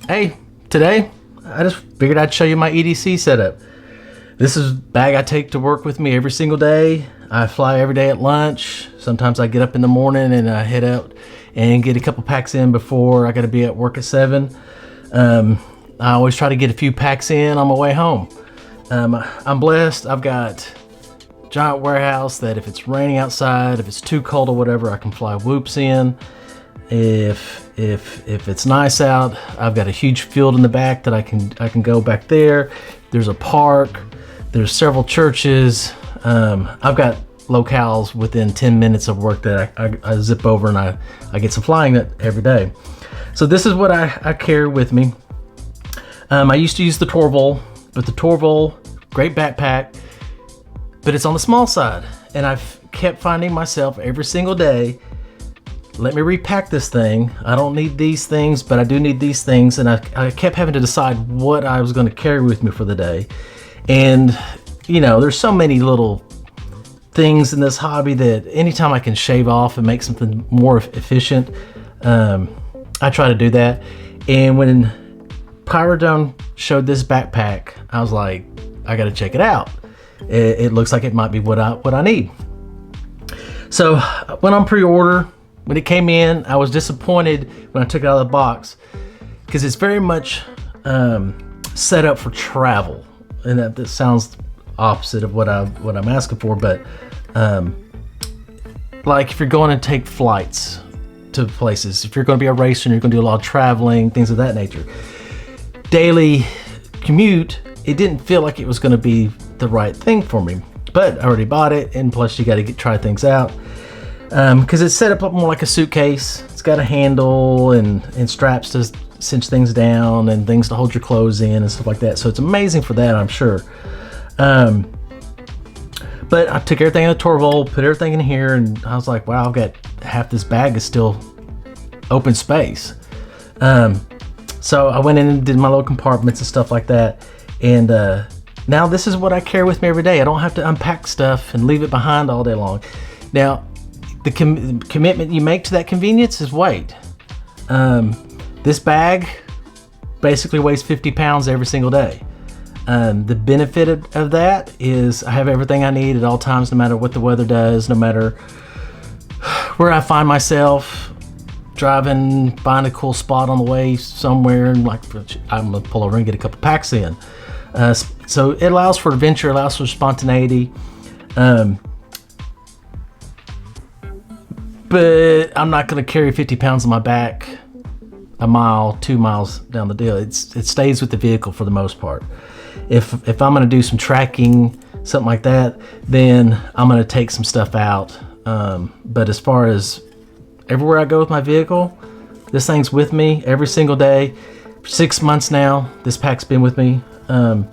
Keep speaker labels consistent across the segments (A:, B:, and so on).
A: Hey, today I just figured I'd show you my EDC setup. This is a bag I take to work with me every single day. I fly every day at lunch. Sometimes I get up in the morning and I head out and get a couple packs in before I gotta be at work at 7. I always try to get a few packs in on my way home. I'm blessed. I've got a giant warehouse that if it's raining outside, if it's too cold or whatever, I can fly whoops in. If it's nice out, I've got a huge field in the back that I can go back there. There's a park. There's several churches. I've got locales within 10 minutes of work that I zip over and I get some flying every day. So this is what I carry with me. I used to use the Torvol, but the Torvol, great backpack, but it's on the small side. And I've kept finding myself every single day, let me repack this thing. I don't need these things, but I do need these things. And I kept having to decide what I was going to carry with me for the day. And, you know, there's so many little things in this hobby that anytime I can shave off and make something more efficient, I try to do that. And when Pyrodrone showed this backpack, I was like, I got to check it out. It looks like it might be what I need. So I went on pre-order. When it came in, I was disappointed when I took it out of the box because it's very much set up for travel, and that sounds opposite of what I'm asking for. But like if you're going to take flights to places, if you're going to be a racer and you're going to do a lot of traveling, things of that nature, daily commute, it didn't feel like it was going to be the right thing for me. But I already bought it, and plus you got to try things out. Because it's set up more like a suitcase. It's got a handle and straps to cinch things down and things to hold your clothes in and stuff like that. So it's amazing for that, I'm sure. But I took everything in the Torvol, put everything in here, and I was like, wow, I've got half this bag is still open space. So I went in and did my little compartments and stuff like that. And now this is what I carry with me every day. I don't have to unpack stuff and leave it behind all day long. Now, the commitment you make to that convenience is weight. This bag basically weighs 50 pounds every single day. The benefit of that is I have everything I need at all times, no matter what the weather does, no matter where I find myself driving, find a cool spot on the way somewhere, and like I'm gonna pull over and get a couple packs in. So it allows for adventure, allows for spontaneity. But I'm not going to carry 50 pounds on my back a mile, 2 miles down the deal. It stays with the vehicle for the most part. If I'm going to do some tracking, something like that, then I'm going to take some stuff out. But as far as everywhere I go with my vehicle, this thing's with me every single day. For 6 months now, this pack's been with me, and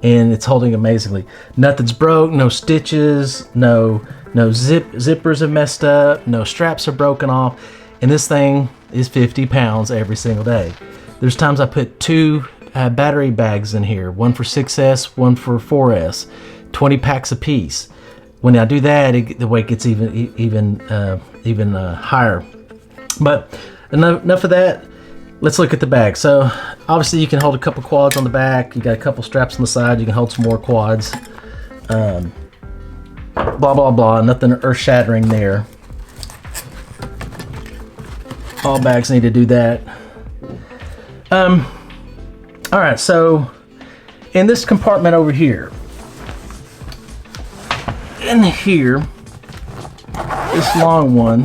A: it's holding amazingly. Nothing's broke, no stitches, no zippers have messed up, no straps are broken off, and this thing is 50 pounds every single day. There's times I put 2 battery bags in here, one for 6S, one for 4S, 20 packs a piece. When I do that, the weight gets even higher. But enough of that. Let's look at the bag. So obviously you can hold a couple quads on the back. You got a couple straps on the side. You can hold some more quads. Blah, blah, blah. Nothing earth-shattering there. All bags need to do that. All right, so in this compartment over here, in here, this long one,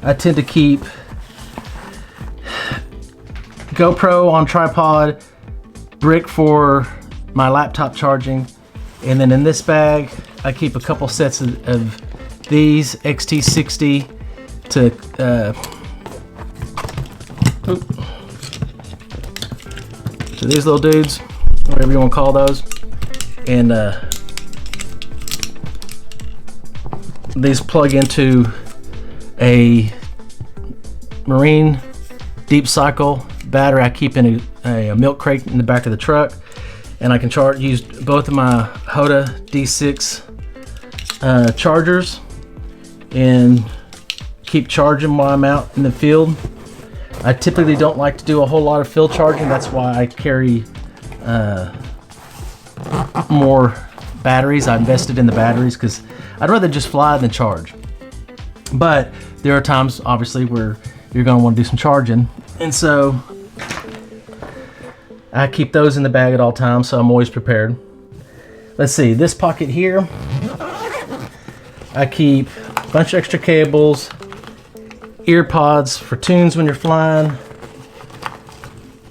A: I tend to keep GoPro on tripod, brick for my laptop charging, and then in this bag I keep a couple sets of these XT60 to so these little dudes, whatever you want to call those, and these plug into a marine deep cycle battery I keep in a milk crate in the back of the truck, and I can use both of my Hoda D6 chargers and keep charging while I'm out in the field. I typically don't like to do a whole lot of field charging. That's why I carry more batteries. I invested in the batteries because I'd rather just fly than charge. But there are times, obviously, where you're going to want to do some charging. And so I keep those in the bag at all times, so I'm always prepared. Let's see, this pocket here, I keep a bunch of extra cables, ear pods for tunes when you're flying,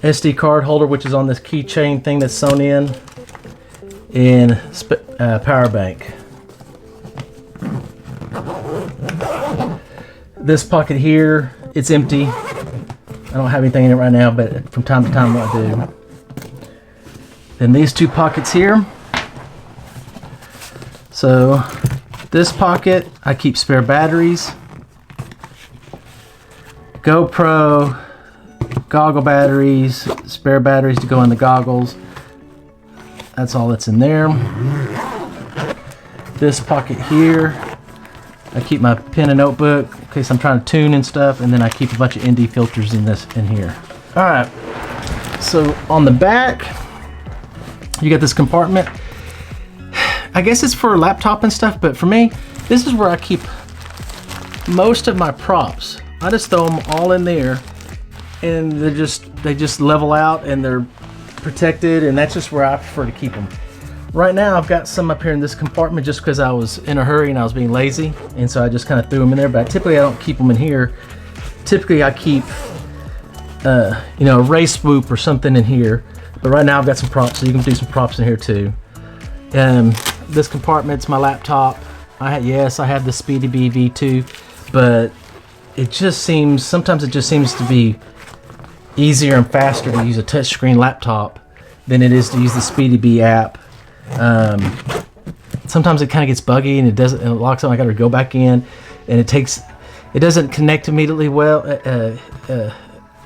A: SD card holder, which is on this keychain thing that's sewn in, and power bank. This pocket here, it's empty. I don't have anything in it right now, but from time to time I do. Then these two pockets here. So this pocket, I keep spare batteries, GoPro, goggle batteries, spare batteries to go in the goggles. That's all that's in there. This pocket here, I keep my pen and notebook in case I'm trying to tune and stuff, and then I keep a bunch of ND filters in here. All right, so on the back, you got this compartment. I guess it's for laptop and stuff, but for me, this is where I keep most of my props. I just throw them all in there, and they just level out and they're protected, and that's just where I prefer to keep them. Right now, I've got some up here in this compartment just because I was in a hurry and I was being lazy, and so I just kind of threw them in there. But typically, I don't keep them in here. Typically, I keep a race swoop or something in here. But right now, I've got some props, so you can do some props in here too. This compartment's my laptop. I have the Speedy Bee V2, but sometimes it just seems to be easier and faster to use a touchscreen laptop than it is to use the Speedy Bee app. Sometimes it kind of gets buggy and it locks on. I got to go back in, and it doesn't connect immediately well,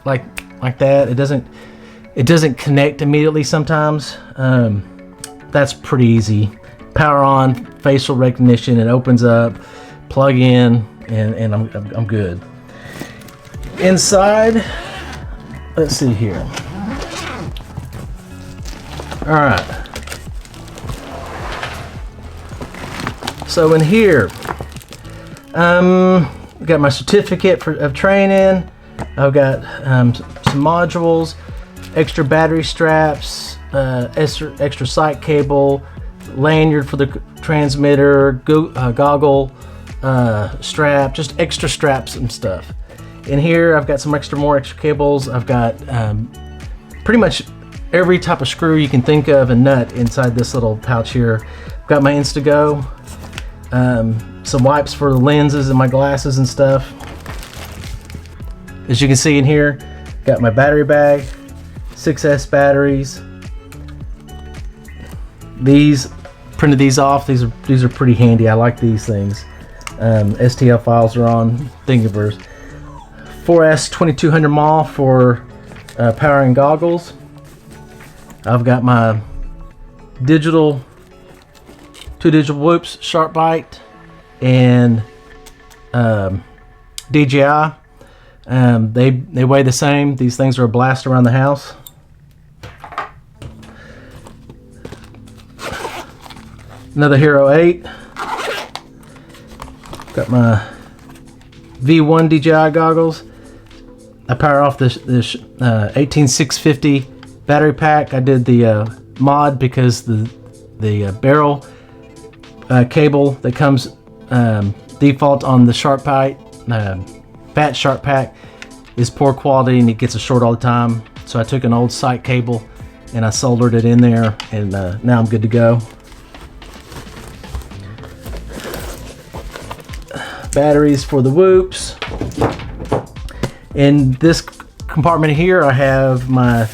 A: like that. It doesn't connect immediately sometimes. That's pretty easy. Power on, facial recognition, it opens up, plug in, and I'm good. Inside, let's see here. All right. So in here, got my certificate of training. I've got some modules, extra battery straps, extra sight cable, lanyard for the transmitter, goggle strap, just extra straps and stuff. In here, I've got more extra cables. I've got pretty much every type of screw you can think of and nut inside this little pouch here. I've got my Instago, some wipes for the lenses and my glasses and stuff. As you can see in here, got my battery bag, 6S batteries. Printed these off. These are pretty handy. I like these things. STL files are on Thingiverse. 4S 2200 mAh for powering goggles. I've got my two digital whoops, Sharp Bite, and DJI. They weigh the same. These things are a blast around the house. Another Hero 8. Got my V1 DJI goggles. I power off this 18650 battery pack. I did the mod because the barrel cable that comes default on the Sharp Bite Fat Sharp Pack is poor quality and it gets a short all the time. So I took an old sight cable and I soldered it in there, and now I'm good to go. Batteries for the whoops. In this compartment here, I have my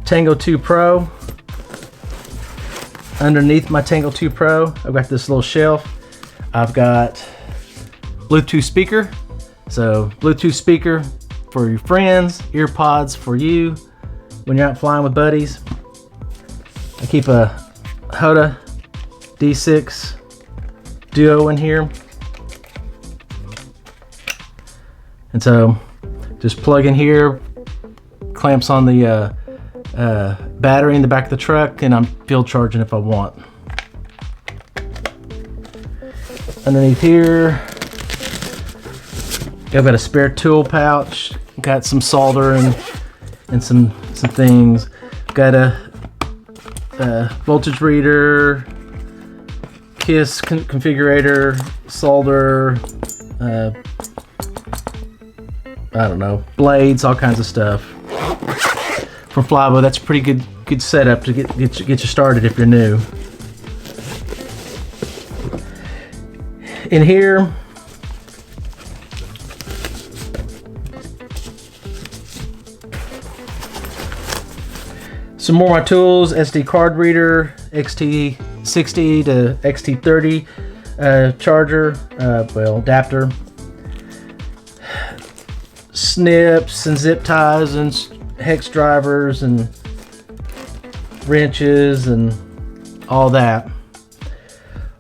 A: Tango 2 Pro. Underneath my Tango 2 Pro, I've got this little shelf. I've got Bluetooth speaker. So Bluetooth speaker for your friends, ear pods for you when you're out flying with buddies. I keep a Hoda D6 Duo in here. And so just plug in here, clamps on the battery in the back of the truck, and I'm field charging if I want. Underneath here, I've got a spare tool pouch, got some solder and some things. Got a voltage reader, KISS configurator, solder, I don't know, blades, all kinds of stuff. From Flybo, that's a pretty good setup to get you started if you're new. In here, some more of my tools: SD card reader, XT60 to XT30 charger, adapter, snips and zip ties and hex drivers and wrenches and all that.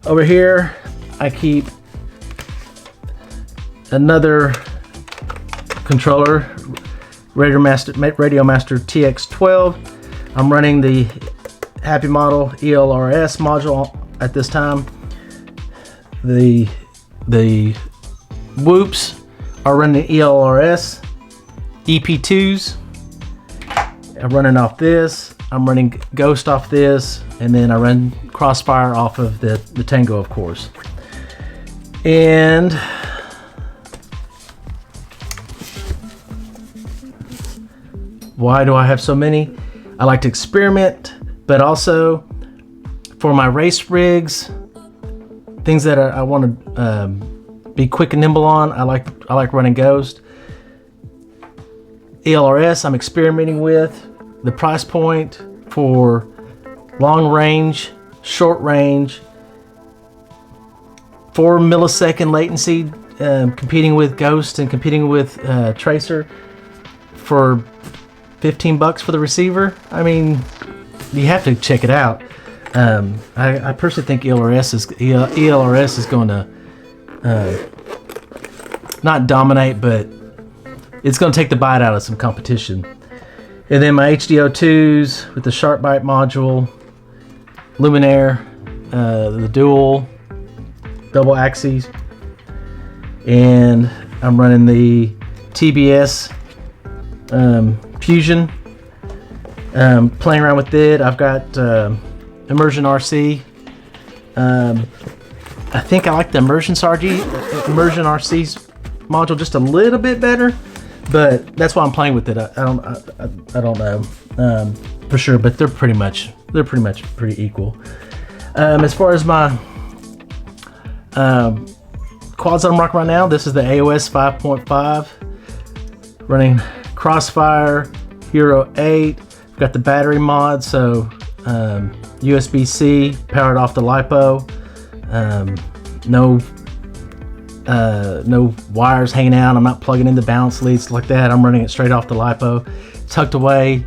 A: Over here, I keep another controller, Radiomaster TX12. I'm running the Happy Model ELRS module at this time. The Whoops are running ELRS EP2s. I'm running off this. I'm running Ghost off this, and then I run Crossfire off of the Tango, of course. And why do I have so many? I like to experiment, but also for my race rigs, things that I want to be quick and nimble on, I like running Ghost. ELRS I'm experimenting with. The price point for long range, short range, 4 millisecond latency, competing with Ghost and competing with Tracer for $15 for the receiver. I mean, you have to check it out. I personally think ELRS is going to not dominate, but it's going to take the bite out of some competition. And then my HDO2s with the SharpBite module, Luminaire, the dual double axes, and I'm running the TBS Fusion. Playing around with it. I've got Immersion RC. I think I like the Immersion RC's module just a little bit better, but that's why I'm playing with it. I don't know for sure, but they're pretty much pretty equal. As far as my quads I'm rocking right now, this is the AOS 5.5 running Crossfire Hero 8. I've got the battery mod, so USB-C powered off the LiPo. No wires hanging out. I'm not plugging in the balance leads like that. I'm running it straight off the LiPo, tucked away,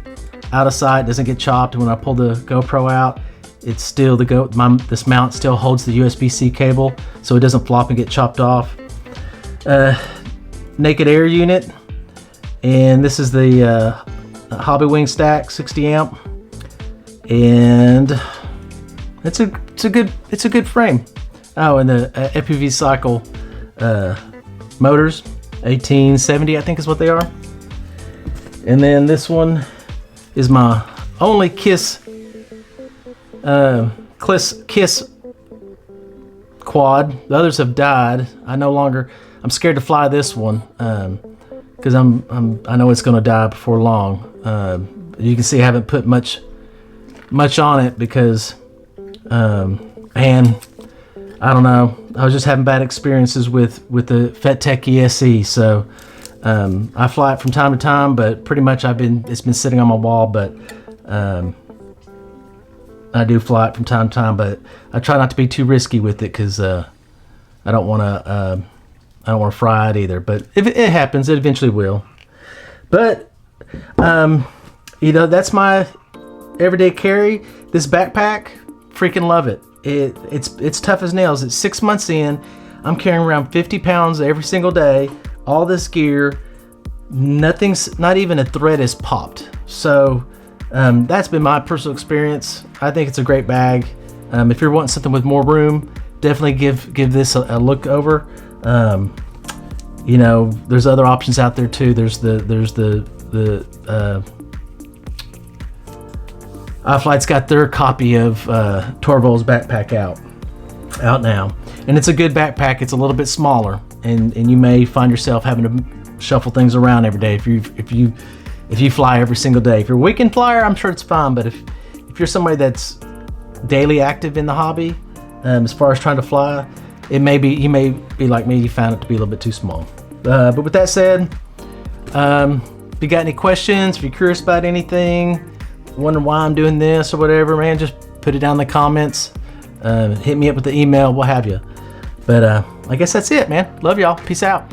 A: out of sight, doesn't get chopped. When I pull the GoPro out, it's still this mount still holds the USB-C cable, so it doesn't flop and get chopped off. Naked air unit, and this is the Hobby Wing Stack 60 amp, and it's a good frame. Oh, and the FPVCycle motors, 1870 I think is what they are. And then this one is my only KISS quad. The others have died. I'm scared to fly this one because I know it's going to die before long. You can see I haven't put much on it because I don't know. I was just having bad experiences with the FetTech ESE, so I fly it from time to time, but pretty much it's been sitting on my wall. But I do fly it from time to time, but I try not to be too risky with it because I don't want to fry it either. But if it happens, it eventually will. But that's my everyday carry. This backpack, freaking love it. It's tough as nails. It's 6 months in. I'm carrying around 50 pounds every single day. All this gear, not even a thread is popped. So that's been my personal experience. I think it's a great bag. If you're wanting something with more room, definitely give this a look over. You know, there's other options out there too. There's the iFlight's got their copy of Torvald's backpack out now, and it's a good backpack. It's a little bit smaller, and you may find yourself having to shuffle things around every day if you fly every single day. If you're a weekend flyer, I'm sure it's fine, but if you're somebody that's daily active in the hobby, as far as trying to fly, you may be like me, you found it to be a little bit too small. But with that said, if you got any questions, if you're curious about anything, wondering why I'm doing this or whatever, man, just put it down in the comments. Hit me up with the email, what have you. But I guess that's it, man. Love y'all. Peace out.